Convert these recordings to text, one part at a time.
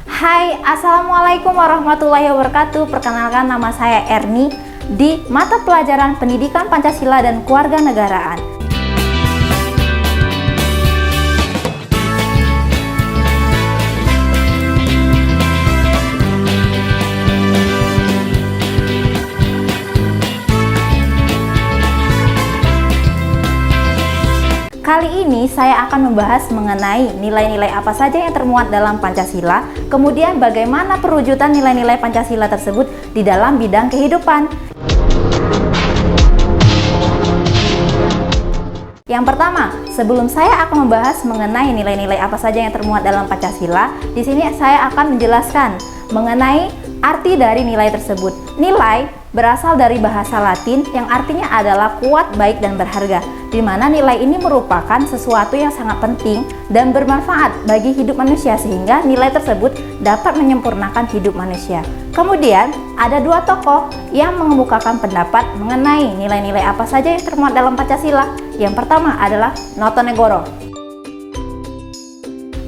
Hai, Assalamualaikum warahmatullahi wabarakatuh. Perkenalkan, nama saya Erni di mata pelajaran Pendidikan Pancasila dan Kewarganegaraan. Kali ini saya akan membahas mengenai nilai-nilai apa saja yang termuat dalam Pancasila, kemudian bagaimana perwujudan nilai-nilai Pancasila tersebut di dalam bidang kehidupan. Yang pertama, sebelum saya akan membahas mengenai nilai-nilai apa saja yang termuat dalam Pancasila, di sini saya akan menjelaskan mengenai arti dari nilai tersebut. Nilai berasal dari bahasa Latin yang artinya adalah kuat, baik, dan berharga, di mana nilai ini merupakan sesuatu yang sangat penting dan bermanfaat bagi hidup manusia, sehingga nilai tersebut dapat menyempurnakan hidup manusia. Kemudian, ada dua tokoh yang mengemukakan pendapat mengenai nilai-nilai apa saja yang termuat dalam Pancasila. Yang pertama adalah Notonegoro.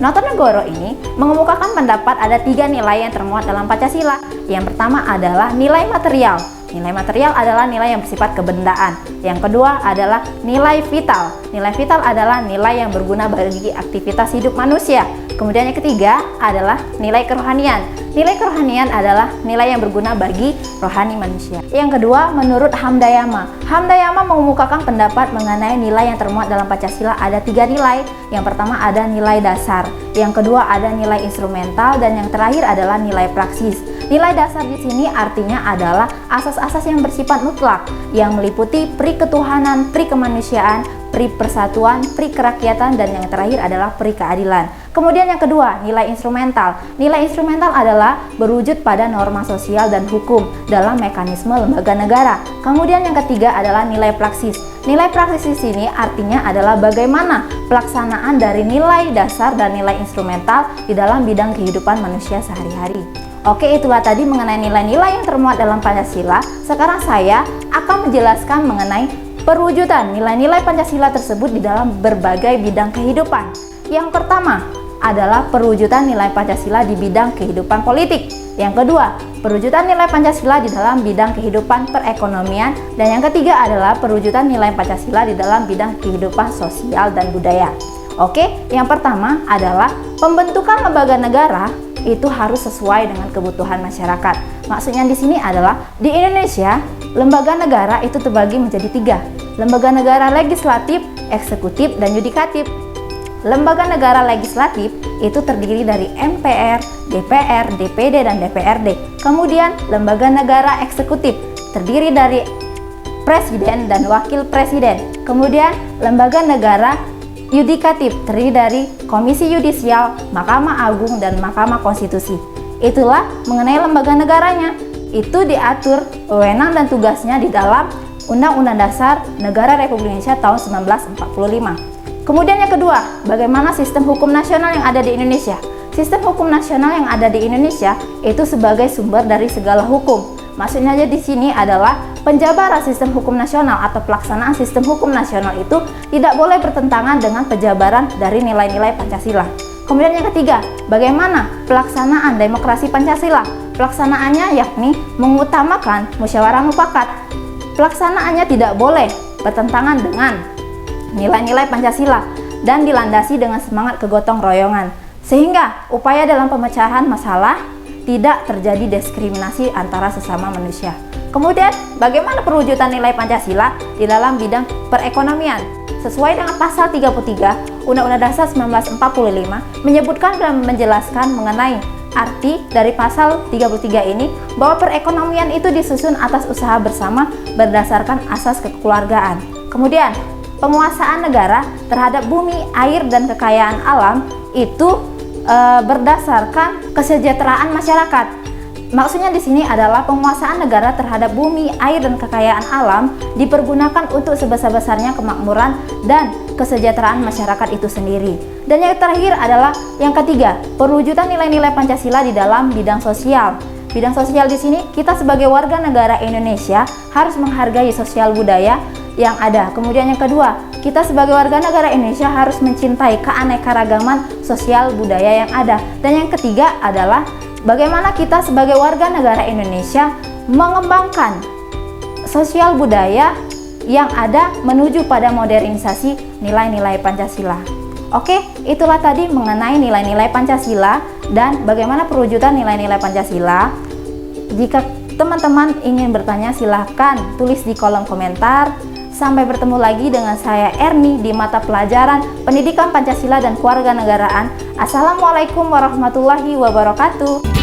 Notonegoro ini mengemukakan pendapat ada tiga nilai yang termuat dalam Pancasila. Yang pertama adalah nilai material. Nilai material adalah nilai yang bersifat kebendaan. Yang kedua adalah nilai vital. Nilai vital adalah nilai yang berguna bagi aktivitas hidup manusia. Kemudian yang ketiga adalah nilai kerohanian. Nilai kerohanian adalah nilai yang berguna bagi rohani manusia. Yang kedua, menurut Hamdayama. Hamdayama mengemukakan pendapat mengenai nilai yang termuat dalam Pancasila ada tiga nilai. Yang pertama ada nilai dasar. Yang kedua ada nilai instrumental, dan yang terakhir adalah nilai praksis. Nilai dasar di sini artinya adalah asas-asas yang bersifat mutlak yang meliputi pri ketuhanan, pri kemanusiaan, pri persatuan, pri kerakyatan, dan yang terakhir adalah pri keadilan. Kemudian yang kedua, nilai instrumental. Nilai instrumental adalah berwujud pada norma sosial dan hukum dalam mekanisme lembaga negara. Kemudian yang ketiga adalah nilai praksis. Nilai praksis di sini artinya adalah bagaimana pelaksanaan dari nilai dasar dan nilai instrumental di dalam bidang kehidupan manusia sehari-hari. Oke, itulah tadi mengenai nilai-nilai yang termuat dalam Pancasila. Sekarang saya akan menjelaskan mengenai perwujudan nilai-nilai Pancasila tersebut di dalam berbagai bidang kehidupan. Yang pertama adalah perwujudan nilai Pancasila di bidang kehidupan politik. Yang kedua, perwujudan nilai Pancasila di dalam bidang kehidupan perekonomian. Dan yang ketiga adalah perwujudan nilai Pancasila di dalam bidang kehidupan sosial dan budaya. Oke, yang pertama adalah pembentukan lembaga negara itu harus sesuai dengan kebutuhan masyarakat. Maksudnya di sini adalah di Indonesia, lembaga negara itu terbagi menjadi tiga. Lembaga negara legislatif, eksekutif, dan yudikatif. Lembaga negara legislatif itu terdiri dari MPR, DPR, DPD, dan DPRD. Kemudian lembaga negara eksekutif terdiri dari presiden dan wakil presiden. Kemudian lembaga negara yudikatif terdiri dari Komisi Yudisial, Mahkamah Agung, dan Mahkamah Konstitusi. Itulah mengenai lembaga negaranya. Itu diatur wewenang dan tugasnya di dalam Undang-Undang Dasar Negara Republik Indonesia tahun 1945. Kemudian yang kedua, bagaimana sistem hukum nasional yang ada di Indonesia? Sistem hukum nasional yang ada di Indonesia itu sebagai sumber dari segala hukum. Maksudnya di sini adalah penjabaran sistem hukum nasional atau pelaksanaan sistem hukum nasional itu tidak boleh bertentangan dengan penjabaran dari nilai-nilai Pancasila. Kemudian yang ketiga, bagaimana pelaksanaan demokrasi Pancasila? Pelaksanaannya yakni mengutamakan musyawarah mufakat. Pelaksanaannya tidak boleh bertentangan dengan nilai-nilai Pancasila dan dilandasi dengan semangat kegotong royongan, sehingga upaya dalam pemecahan masalah tidak terjadi diskriminasi antara sesama manusia. Kemudian, bagaimana perwujudan nilai Pancasila di dalam bidang perekonomian? Sesuai dengan pasal 33 Undang-Undang Dasar 1945 menyebutkan dan menjelaskan mengenai arti dari pasal 33 ini bahwa perekonomian itu disusun atas usaha bersama berdasarkan asas kekeluargaan. Kemudian, penguasaan negara terhadap bumi, air, dan kekayaan alam itu berdasarkan kesejahteraan masyarakat. Maksudnya di sini adalah penguasaan negara terhadap bumi, air, dan kekayaan alam dipergunakan untuk sebesar-besarnya kemakmuran dan kesejahteraan masyarakat itu sendiri. Dan yang terakhir adalah yang ketiga, perwujudan nilai-nilai Pancasila di dalam bidang sosial. Bidang sosial di sini kita sebagai warga negara Indonesia harus menghargai sosial budaya yang ada. Kemudian yang kedua, kita sebagai warga negara Indonesia harus mencintai keanekaragaman sosial budaya yang ada. Dan yang ketiga adalah bagaimana kita sebagai warga negara Indonesia mengembangkan sosial budaya yang ada menuju pada modernisasi nilai-nilai Pancasila. Oke, itulah tadi mengenai nilai-nilai Pancasila dan bagaimana perwujudan nilai-nilai Pancasila. Jika teman-teman ingin bertanya, silahkan tulis di kolom komentar. Sampai bertemu lagi dengan saya Erni di mata pelajaran Pendidikan Pancasila dan Kewarganegaraan. Assalamualaikum warahmatullahi wabarakatuh.